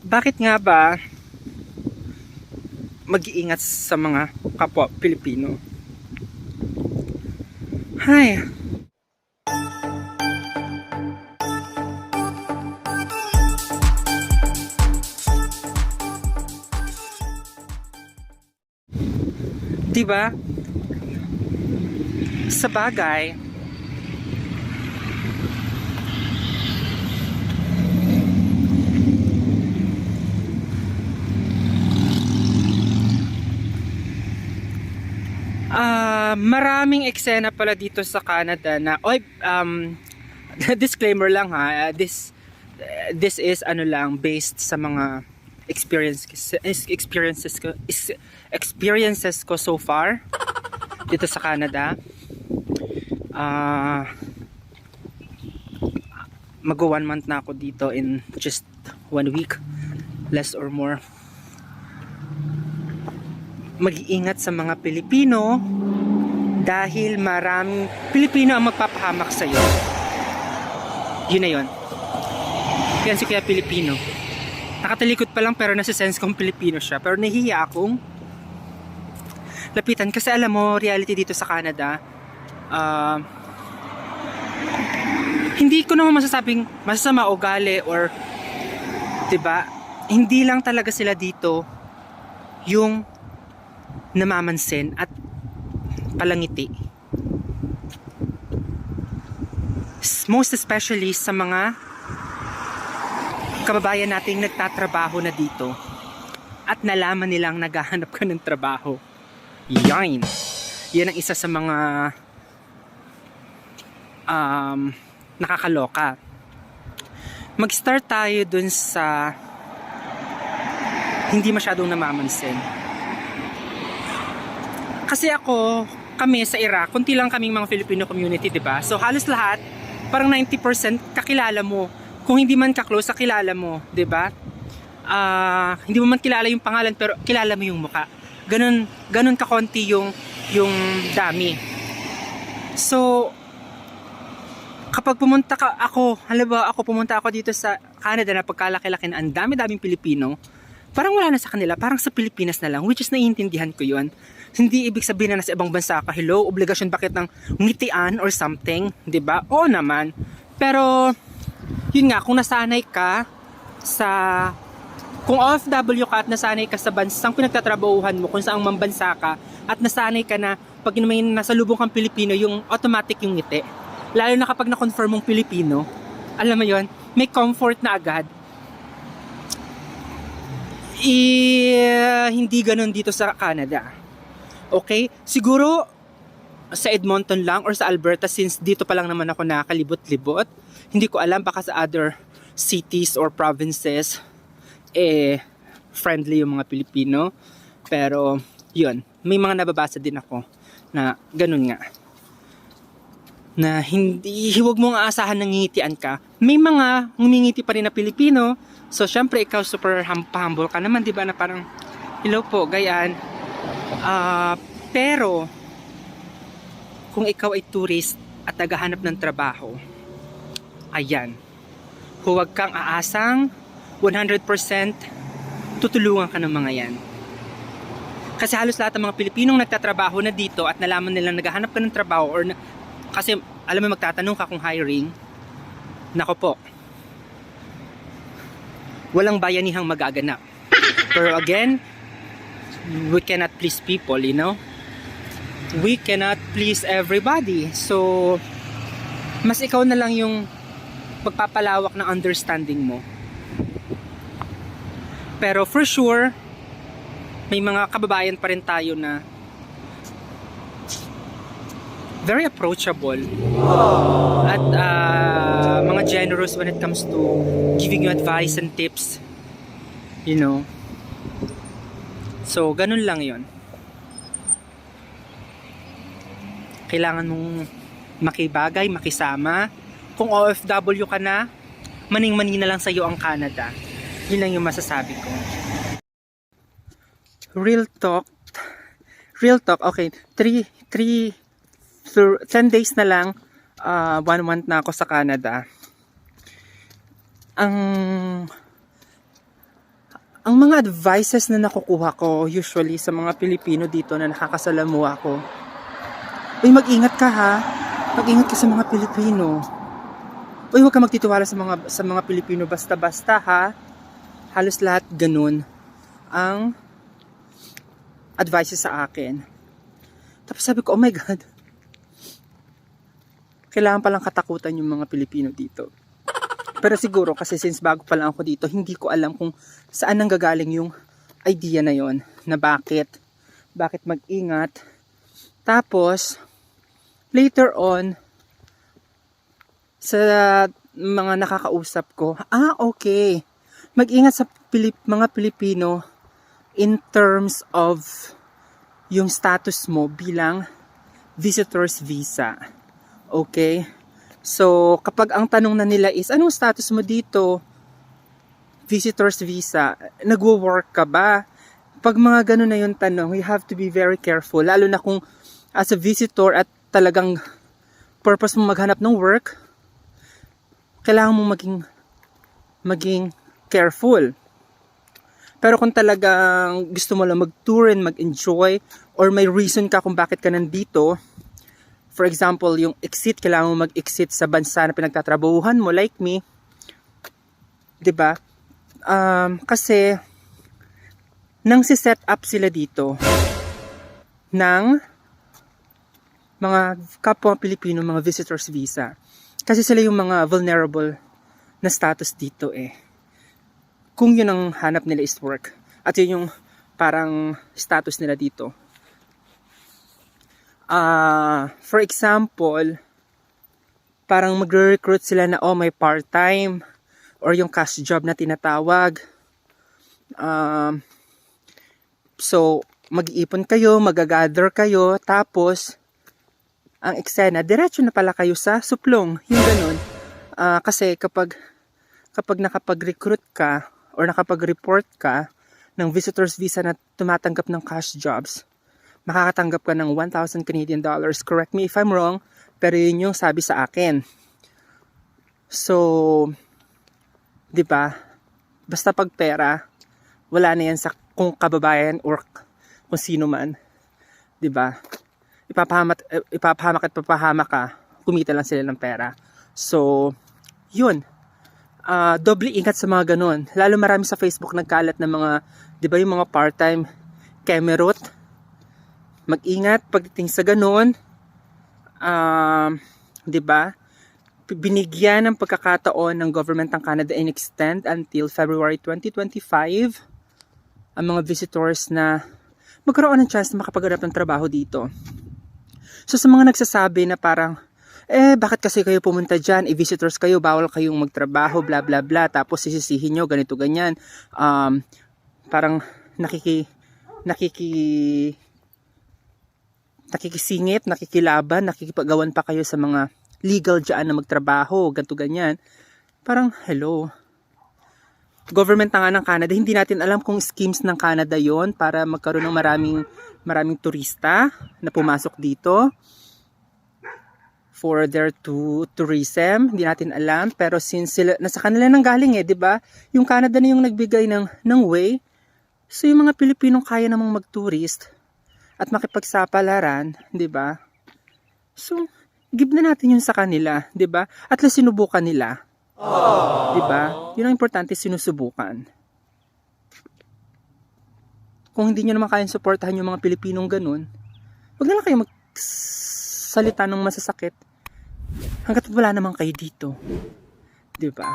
Bakit nga ba mag-iingat sa mga kapwa Pilipino? Hay, 'di ba? Sa bagay, maraming eksena pala dito sa Canada na disclaimer lang ha, this is ano lang based sa mga experiences ko so far dito sa Canada. Mag 1 month na ako dito in just 1 week, less or more. Mag-iingat sa mga Pilipino dahil maraming Pilipino ang magpapahamak sa iyo. Yun na yun. Yan si Kuya Pilipino. Nakatalikod pa lang pero nasa-sense kong Pilipino siya. Pero nahihiya akong lapitan kasi alam mo, reality dito sa Canada, hindi ko naman masasabing masasama ugali or 'di ba? Hindi lang talaga sila dito yung namamansin at palangiti. Most especially sa mga kababayan nating nagtatrabaho na dito at nalaman nilang naghahanap ka ng trabaho. Yan ang isa sa mga nakakaloka. Mag-start tayo dun sa hindi masyadong namamansin. Kasi kami sa Iraq, kunti lang kaming mga Filipino community, 'di ba? So halos lahat, parang 90% kakilala mo. Kung hindi man ka-close, kakilala mo, 'di ba? Hindi mo man kilala yung pangalan pero kilala mo yung mukha. Ganun kakonti yung dami. So kapag pumunta pumunta ako dito sa Canada na pagkalaki-laki na ang dami-daming Pilipino, parang wala na sa kanila, parang sa Pilipinas na lang, which is naiintindihan ko yun. Hindi ibig sabihin na nasa ibang bansa ka, hello, obligasyon bakit ng ngitian or something, 'di ba? Oo naman. Pero yun nga, kung nasanay ka kung OFW ka at nasanay ka sa bansang pinagtatrabahuhan mo, kung saang mambansa ka, at nasanay ka na pag may nasa lubong kang Pilipino, yung automatic yung ngiti. Lalo na kapag na-confirm mong Pilipino, alam mo yon, may comfort na agad. Hindi ganun dito sa Canada. Okay? Siguro sa Edmonton lang or sa Alberta, since dito pa lang naman ako nakakalibot-libot. Hindi ko alam, baka sa other cities or provinces friendly yung mga Pilipino. Pero yun, may mga nababasa din ako na ganun nga. Na huwag mong aasahan na ngingitian ka. May mga ngumingiti pa rin na Pilipino. So syempre ikaw super humble ka naman, 'di ba? Na parang hello po, gayaan. Pero kung ikaw ay tourist at naghahanap ng trabaho, ayan, huwag kang aasang 100% tutulungan ka ng mga yan. Kasi halos lahat ng mga Pilipinong nagtatrabaho na dito at nalaman nilang naghahanap ka ng trabaho kasi alam mo, magtatanong ka kung hiring, nako po, walang bayanihang magaganap. Pero again, we cannot please people, you know? We cannot please everybody. So mas ikaw na lang yung pagpapalawak ng understanding mo. Pero for sure, may mga kababayan pa rin tayo na very approachable at mga generous when it comes to giving you advice and tips, you know. So ganun lang yon. Kailangan mong makibagay, makisama. Kung OFW ka na, maning-mani na lang sa iyo ang Canada. Yun lang yung masasabi ko. Real talk, okay, 10 days na lang, 1 month na ako sa Canada. Ang ang mga advices na nakukuha ko usually sa mga Pilipino dito na nakakasalamuha ko, uy, mag-ingat ka ha. Mag-ingat ka sa mga Pilipino. Uy, huwag ka magtitiwala sa mga Pilipino basta-basta ha. Halos lahat ganun ang advices sa akin. Tapos sabi ko, oh my God, kailangan palang katakutan yung mga Pilipino dito. Pero siguro kasi since bago pa lang ako dito, hindi ko alam kung saan nanggagaling yung idea na yon, na bakit mag-ingat. Tapos later on sa mga nakakausap ko, okay, mag-ingat sa mga Pilipino in terms of yung status mo bilang visitor's visa. Okay? So, kapag ang tanong na nila is, anong status mo dito? Visitor's visa. Nagwo-work ka ba? Pag mga ganun na yung tanong, you have to be very careful. Lalo na kung as a visitor at talagang purpose mo maghanap ng work, kailangan mo maging careful. Pero kung talagang gusto mo lang mag-tour and mag-enjoy, or may reason ka kung bakit ka nandito, for example, yung exit, kailangan mo mag-exit sa bansa na pinagtatrabahuhan mo, like me, 'di ba? Kasi nang si-set up sila dito ng mga kapwa Pilipino, mga visitors visa. Kasi sila yung mga vulnerable na status dito Kung yun ang hanap nila is work. At yun yung parang status nila dito. For example, parang magre-recruit sila na may part-time or yung cash job na tinatawag. So, mag-iipon kayo, mag-gather kayo, tapos ang eksena, diretso na pala kayo sa suplong. Yung ganun. Kasi kapag nakapag-recruit ka or nakapag-report ka ng visitor's visa na tumatanggap ng cash jobs, makakatanggap ka ng 1,000 Canadian dollars. Correct me if I'm wrong, pero yun yung sabi sa akin. So, 'di ba? Basta pag pera, wala na yan sa kung kababayan or kung sino man. 'Di ba? Ipapahamak at papahamak ka, kumita lang sila ng pera. So, yun. Doble ingat sa mga ganun. Lalo marami sa Facebook nagkalat ng mga, 'di ba, yung mga part-time kemerot. Mag-ingat pagdating sa ganun. 'Di ba? Binigyan ng pagkakataon ng government ng Canada and extend until February 2025 ang mga visitors na magkaroon ng chance na makapaghanap ng trabaho dito. So sa mga nagsasabi na parang, bakit kasi kayo pumunta dyan? Visitors kayo, bawal kayong magtrabaho, bla bla bla. Tapos sisisihin nyo, ganito ganyan. Parang nakikisingit, nakikilaban, nakikipagawan pa kayo sa mga legal dyan na magtrabaho, ganito ganyan. Parang, hello. Government na nga ng Canada, hindi natin alam kung schemes ng Canada yon para magkaroon ng maraming turista na pumasok dito for their tourism. Hindi natin alam, pero since sila nasa kanila nang galing 'di ba? Yung Canada na yung nagbigay ng way. So yung mga Pilipinong kaya namang mag-tourist at makipagsapalaran, 'di ba? So give na natin yun sa kanila, 'di ba? At least sinubukan nila. 'Di ba? Yun ang importante, sinusubukan. Kung hindi niyo naman kayang suportahan yung mga Pilipinong ganun, wag na lang kayo magsalita ng masasakit hangga't wala naman kayo dito. 'Di ba?